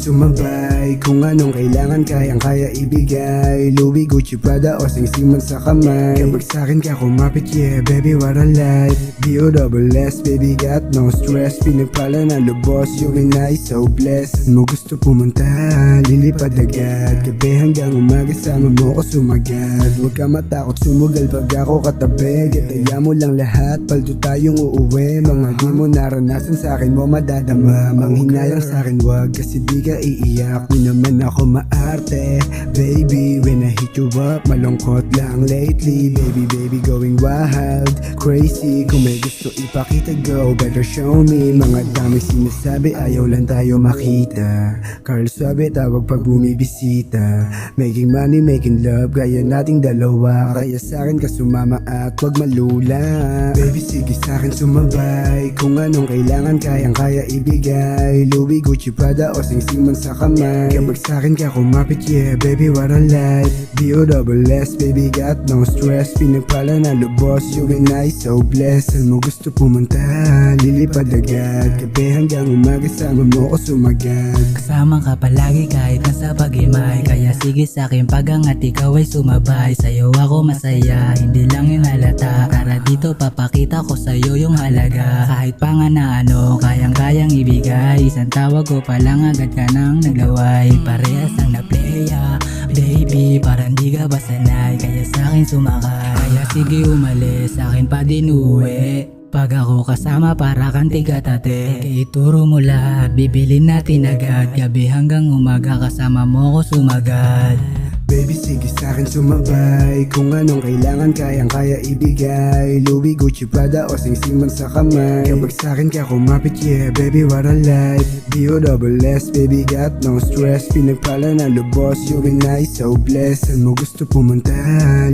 sumabay. Kung anong kailangan kayang-kaya ibigay. Louis, Gucci, Prada o sing-sing man sa kamay. Kapag sa'kin ka kumapit, yeah baby what a life. B-O-S-S, baby got no stress. Pinagpala na lubos, yung inay so blessed. Mo gusto pumunta, lilipad agad. Gabi hanggang umaga, sama mo ko sumagad. Huwag ka matakot, sumugal pag ako katabi. Gataya mo lang lahat, paldo tayong uuwi. Mga di mo naranasan sa'kin mo madadama. Manghinayang sa'kin wag, kasi di ka iiyak. Di naman ako maarte, baby. When I hit you up, malungkot lang lately. Baby, going wild, crazy. Kung may gusto ipakita, go, better show me. Mga dami sinasabi, ayaw lang tayo makita. Carl Suave, tawag pag bumibisita. Making money, making love, gaya nating dalawa. Kaya sa'kin ka sumama at wag malula. Baby, sige sa'kin sumabay. Kung anong kailangan kayang-kaya ibigay. Louis, Gucci, Prada o sing-sing man sa kamay. Kapag sa'kin ka kumapit, yeah baby what a life. B-O-S-S, baby got no stress. Pinagpala na lubos, yung inay so blessed. Saan mo gusto pumunta, lilipad agad. Gabi hanggang umaga, sama mo ko sumagad. Kasama ka palagi kahit nasa pag-imay. Kaya sige sa'kin pagangat ikaw ay sumabay. Sa'yo ako masaya, hindi lang yung halata. Tara dito papakita ko sa'yo yung halaga. Kahit pa nga na ano, kayang-kayang ibigay. Isang tawag ko palang agad ka nang naglaway. Parehas ang na-playa, baby, parang di ka ba sanay. Kaya sa'kin sumakay, kaya sige umalis, sa'kin pa din uwi. Pag ako kasama para kang tigatate. Ituro mo lahat, bibilin natin agad. Gabi hanggang umaga kasama mo ko sumagad. Baby, sige sa'kin sumabay. Kung anong kailangan kayang-kaya ibigay. Louis, Gucci, Prada o sing-sing man sa kamay. Kapag sa'kin ka kumapit, yeah baby what a life. B-O-S-S, baby got no stress. Pinagpala na lubos, yung inay so blessed. Saan mo gusto pumunta,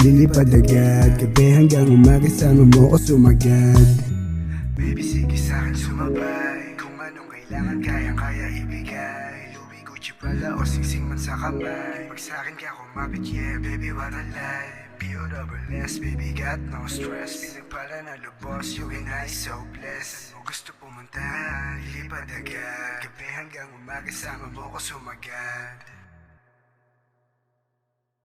lilipad agad. Gabi hanggang umaga, sama mo ko sumagad. Baby, sige sa'kin sumabay. Kung anong kailangan kayang-kaya ibigay. Louis, Gucci, Prada o sing-sing man sa kamay. Pag sa'kin ka kumapit, yeah baby what a life. B-O-S-S, baby got no stress. Pinagpala na lubos, yung inay so blessed. Saan mo gusto pumunta, lilipad agad. Gabi hanggang umaga, sama mo ko sumagad.